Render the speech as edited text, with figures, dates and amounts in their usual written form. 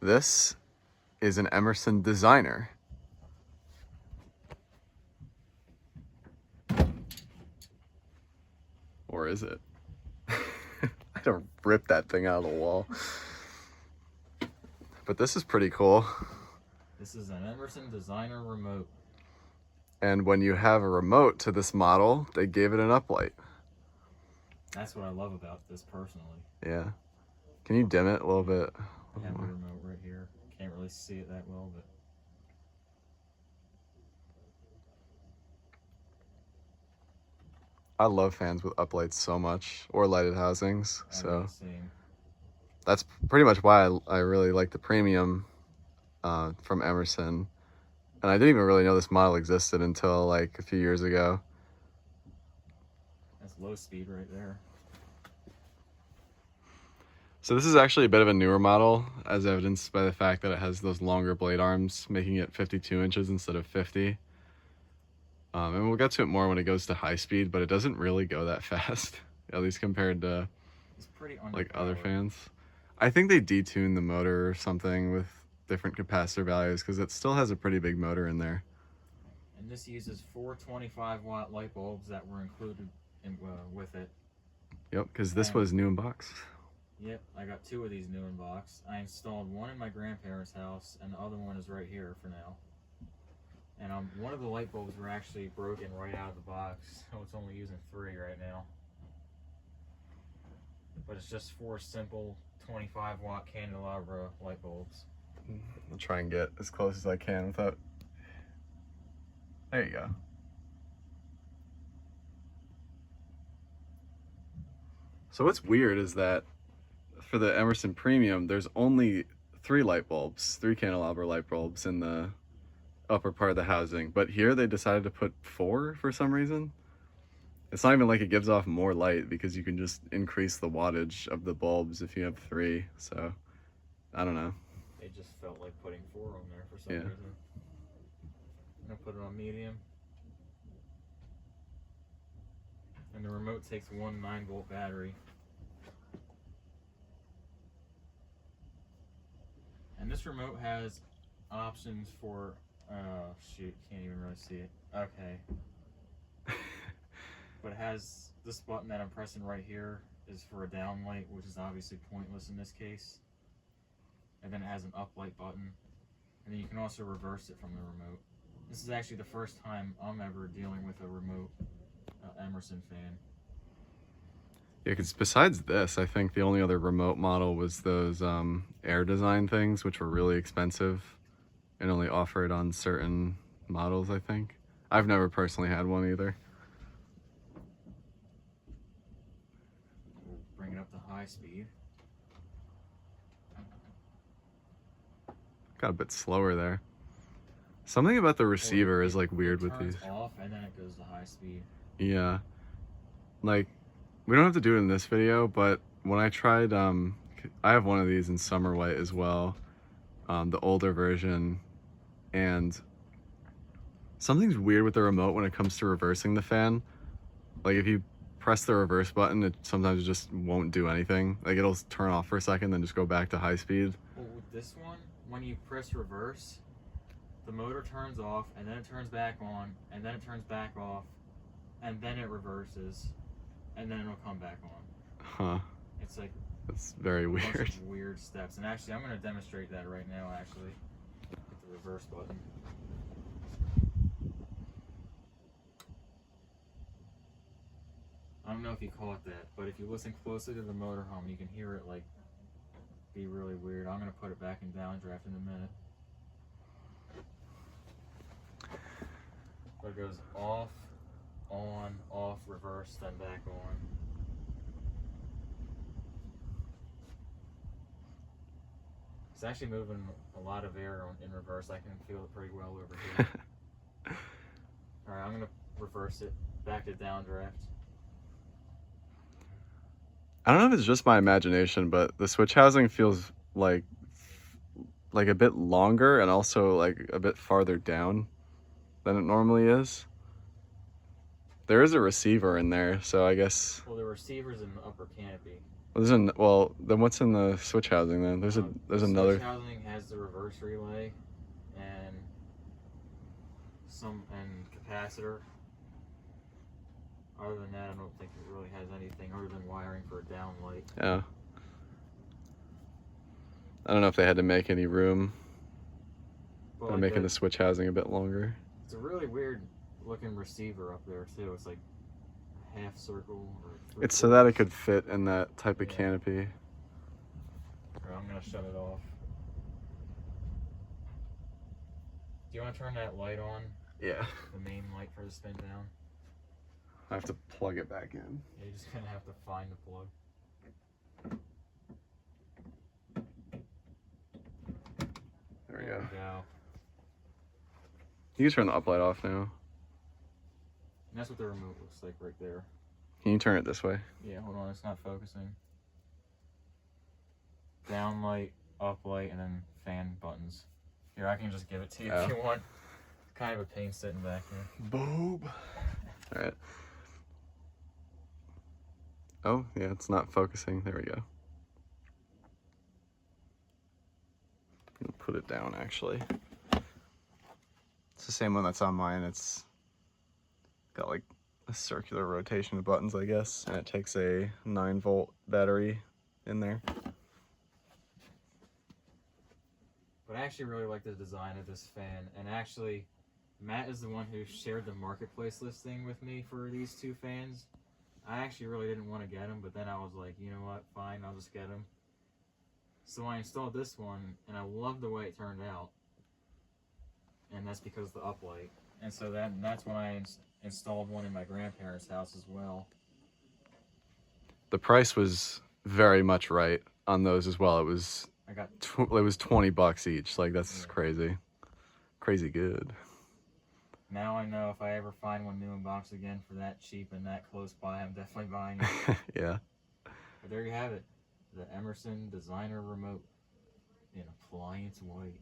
This is an Emerson Designer. Or is it? I don't rip that thing out of the wall. But this is pretty cool. This is an Emerson Designer Remote. And when you have a remote to this model, they gave it an uplight. That's what I love about this personally. Yeah. Can you dim it a little bit? I have the remote right here. Can't really see it that well, but I love fans with uplights so much, or lighted housings. So that's pretty much why I really like the premium from Emerson. And I didn't even really know this model existed until like a few years ago. That's low speed right there. So this is actually a bit of a newer model, as evidenced by the fact that it has those longer blade arms, making it 52 inches instead of 50. And we'll get to it more when it goes to high speed, but it doesn't really go that fast, at least compared to like other fans. I think they detuned the motor or something with different capacitor values because it still has a pretty big motor in there. And this uses 4 25-watt light bulbs that were included with it. Yep, because this was new in box. Yep, I got 2 of these new in box. I installed one in my grandparents' house, and the other one is right here for now. And one of the light bulbs were actually broken right out of the box, so it's only using 3 right now. But it's just 4 simple 25-watt candelabra light bulbs. I'll try and get as close as I can without... There you go. So what's weird is that for the Emerson Premium, there's only 3 light bulbs, 3 candelabra light bulbs in the upper part of the housing. But here they decided to put 4 for some reason. It's not even like it gives off more light because you can just increase the wattage of the bulbs if you have 3. So, I don't know. They just felt like putting 4 on there for some reason. I'm gonna put it on medium. And the remote takes one 9-volt battery. And this remote has options for, shoot, can't even really see it. Okay. But it has this button that I'm pressing right here is for a down light, which is obviously pointless in this case. And then it has an up light button. And then you can also reverse it from the remote. This is actually the first time I'm ever dealing with a remote Emerson fan. Yeah, because besides this, I think the only other remote model was those Air Design things, which were really expensive and only offered on certain models, I think. I've never personally had one either. We'll bring it up to high speed. Got a bit slower there. Something about the receiver is like weird with these. It turns off and then it goes to high speed. Yeah. Like, we don't have to do it in this video, but when I tried, I have one of these in summer white as well, the older version, and something's weird with the remote when it comes to reversing the fan. Like if you press the reverse button, it sometimes just won't do anything. Like it'll turn off for a second, then just go back to high speed. Well, with this one, when you press reverse, the motor turns off, and then it turns back on, and then it turns back off, and then it reverses, and then it'll come back on. Huh. It's like... That's very weird. A bunch of weird steps. And actually, I'm going to demonstrate that right now, actually. With the reverse button. I don't know if you caught that, but if you listen closely to the motor hum, you can hear it, like, be really weird. I'm going to put it back in downdraft in a minute. But it goes off, on, off, reverse, then back on. It's actually moving a lot of air in reverse. I can feel it pretty well over here. Alright, I'm going to reverse it back to downdraft. I don't know if it's just my imagination, but the switch housing feels like a bit longer and also like a bit farther down than it normally is. There is a receiver in there, so I guess... Well, the receiver's in the upper canopy. Well, then what's in the switch housing then? There's another... Switch housing has the reverse relay and capacitor. Other than that, I don't think it really has anything other than wiring for a downlight. Yeah. I don't know if they had to make any room. But They're making the switch housing a bit longer. It's a really weird looking receiver up there too. It's like a half circle or it's so that it could fit in that type of canopy. I'm gonna shut it off. Do you want to turn that light on? Yeah. The main light for the spin down? I have to plug it back in. Yeah, you're just gonna have to find the plug. There we go. go. You can turn the uplight off now. And that's what the remote looks like right there. Can you turn it this way? Yeah, hold on, it's not focusing. Down light, up light, and then fan buttons. Here, I can just give it to you if you want. It's kind of a pain sitting back here. Boob. Alright. Oh, yeah, it's not focusing. There we go. I'll put it down, actually. It's the same one that's on mine. It's got like a circular rotation of buttons, I guess, and it takes a 9-volt battery in there. But I actually really like the design of this fan, and actually Matt is the one who shared the marketplace listing with me for these two fans. I actually really didn't want to get them, but then I was like, you know what, fine, I'll just get them. So I installed this one, and I love the way it turned out, and that's because of the uplight. And so that's when I installed one in my grandparents' house as well. The price was very much right on those as well. It was it was $20 each. Like, that's crazy. Crazy good. Now I know if I ever find one new in box again for that cheap and that close by, I'm definitely buying it. Yeah. But there you have it. The Emerson Designer Remote in appliance white.